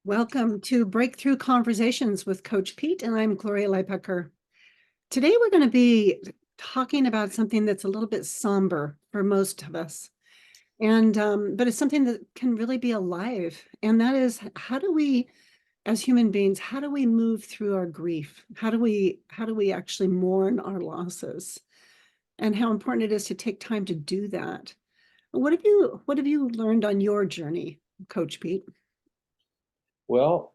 Welcome to Breakthrough Conversations with Coach Pete, and I'm Gloria Lybecker. Today we're going to be talking about something that's a little bit somber for most of us, and but it's something that can really be alive, and that is how do we, as human beings, how do we move through our grief? How do we actually mourn our losses, and how important it is to take time to do that? What have you learned on your journey, Coach Pete? Well,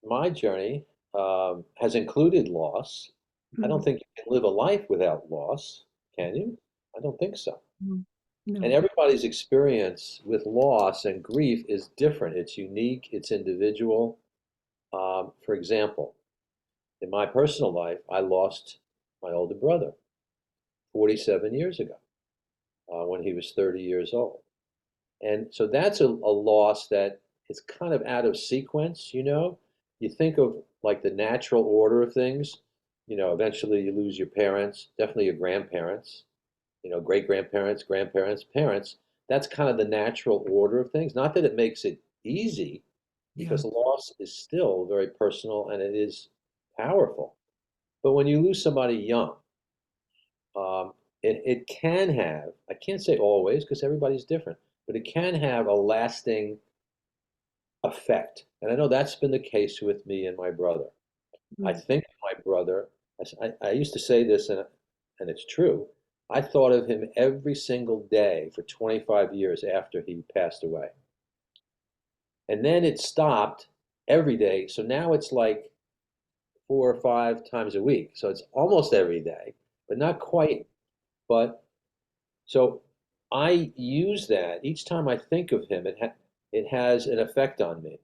my journey has included loss. I don't Mm, think you can live a life without loss, can you? I don't think so. mm, And No. everybody's experience with loss and grief is different. It's unique, it's individual. For example, in my personal life, I lost my older brother 47 years ago when he was 30 years old. And so that's a loss that is kind of out of sequence, you know? You think of like the natural order of things, eventually you lose your parents, definitely your grandparents, great grandparents, grandparents, parents. That's kind of the natural order of things. Not that it makes it easy, Yeah. because loss is still very personal and it is powerful. But when you lose somebody young, um, it can have, I can't say always because everybody's different, but it can have a lasting effect. And I know that's been the case with me and my brother. I Mm. think of my brother, I used to say this, and it's true. I thought of him every single day for 25 years after he passed away. And then it stopped every day. So now it's like 4 or 5 times a week. So it's almost every day, but not quite. But so I use that each time I think of him, it has an effect on me.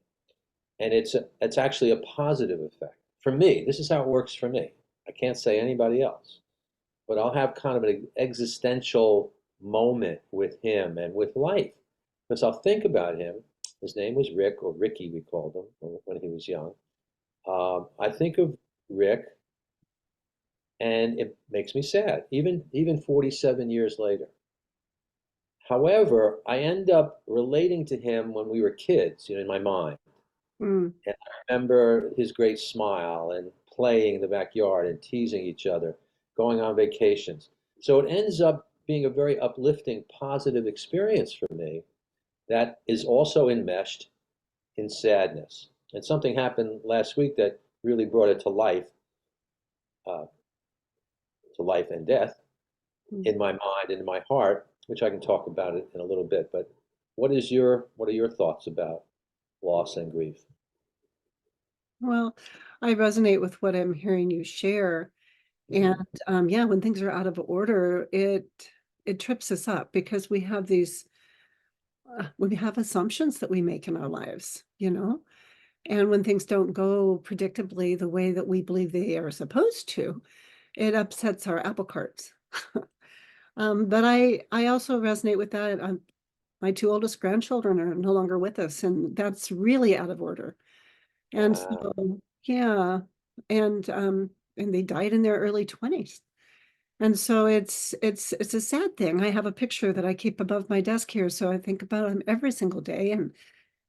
And it's actually a positive effect for me. This is how it works for me. I can't say anybody else, but I'll have kind of an existential moment with him and with life because I'll think about him. His name was Rick, or Ricky, we called him when he was young. I think of Rick, and it makes me sad, even 47 years later. However, I end up relating to him when we were kids, in my mind. Mm. And I remember his great smile and playing in the backyard and teasing each other, going on vacations. So it ends up being a very uplifting, positive experience for me that is also enmeshed in sadness. And something happened last week that really brought it uh, to life and death Mm. in my mind and in my heart, which I can talk about it in a little bit. But what are your thoughts about loss and grief? Well, I resonate with what I'm hearing you share. And Mhm. yeah, when things are out of order, it trips us up because we have assumptions that we make in our lives. And when things don't go predictably the way that we believe they are supposed to, it upsets our apple carts. But I also resonate with that. My two oldest grandchildren are no longer with us, and that's really out of order. And Wow. so, yeah, and they died in their early 20s. And so it's a sad thing. I have a picture that I keep above my desk here, so I think about them every single day.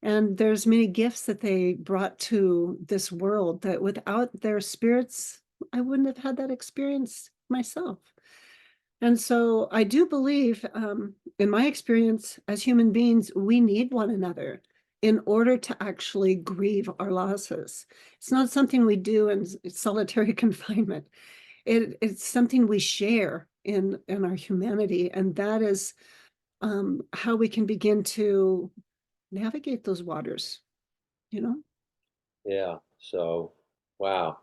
And there's many gifts that they brought to this world that without their spirits, I wouldn't have had that experience myself. And so I do believe, in my experience, as human beings, we need one another in order to actually grieve our losses. It's not something we do in solitary confinement. It's something we share in our humanity, and that is how we can begin to navigate those waters, you know? Yeah. So, wow.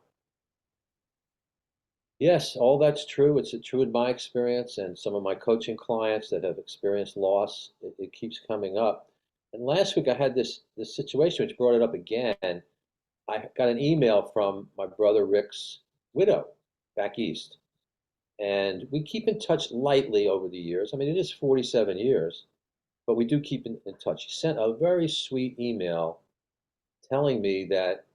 Yes, all that's true. It's true in my experience and some of my coaching clients that have experienced loss. It keeps coming up. And last week I had this situation which brought it up again. I got an email from my brother Rick's widow back east. And we keep in touch lightly over the years. I mean, it is 47 years, but we do keep in touch. He sent a very sweet email telling me that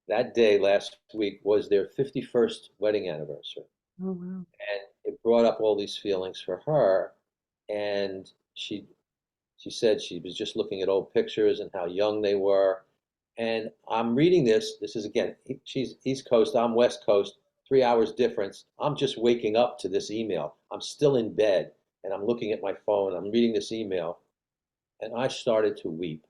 that day last week was their 51st wedding anniversary. Oh, wow. And it brought up all these feelings for her. And she said she was just looking at old pictures and how young they were. And I'm reading this. This is again, she's East Coast, I'm West Coast, 3 hours difference. I'm just waking up to this email. I'm still in bed and I'm looking at my phone. I'm reading this email and I started to weep.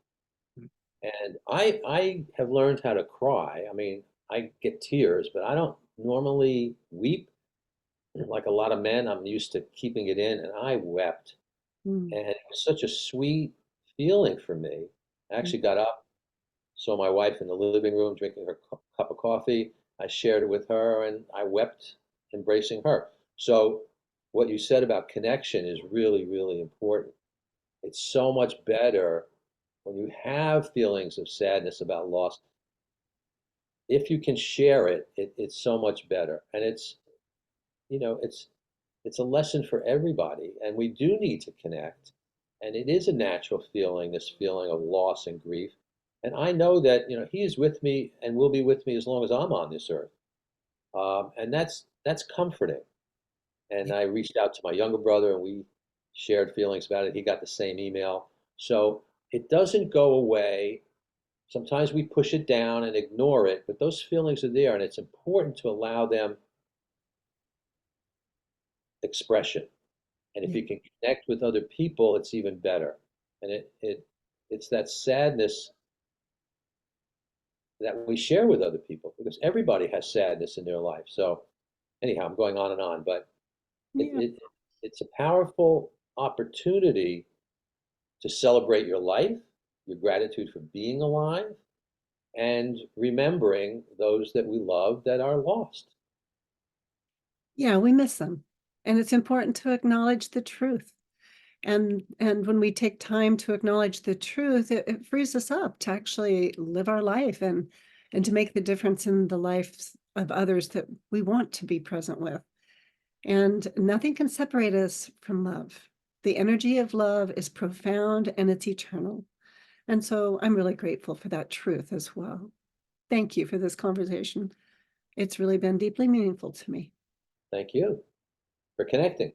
And I have learned how to cry. I mean, I get tears, but I don't normally weep like a lot of men. I'm used to keeping it in, and I wept. Mm, And it was such a sweet feeling for me. I mm. actually got up, saw my wife in the living room drinking her cup of coffee. I shared it with her, and I wept embracing her. So, what you said about connection is really, really important. It's so much better when you have feelings of sadness about loss. If you can share it, it's so much better. And you know, it's a lesson for everybody. And we do need to connect. And it is a natural feeling, this feeling of loss and grief. And I know that, he is with me and will be with me as long as I'm on this earth. And that's comforting. And I reached out to my younger brother and we shared feelings about it. He got the same email. So it doesn't go away. Sometimes we push it down and ignore it, but those feelings are there, and it's important to allow them expression. And if Yeah. you can connect with other people, it's even better. And it's that sadness that we share with other people because everybody has sadness in their life. So anyhow, I'm going on and on, but it, Yeah. it it's a powerful opportunity to celebrate your life, your gratitude for being alive, and remembering those that we love that are lost. Yeah, we miss them. And it's important to acknowledge the truth. And when we take time to acknowledge the truth, it frees us up to actually live our life and to make the difference in the lives of others that we want to be present with. And nothing can separate us from love. The energy of love is profound and it's eternal. And so I'm really grateful for that truth as well. Thank you for this conversation. It's really been deeply meaningful to me. Thank you for connecting.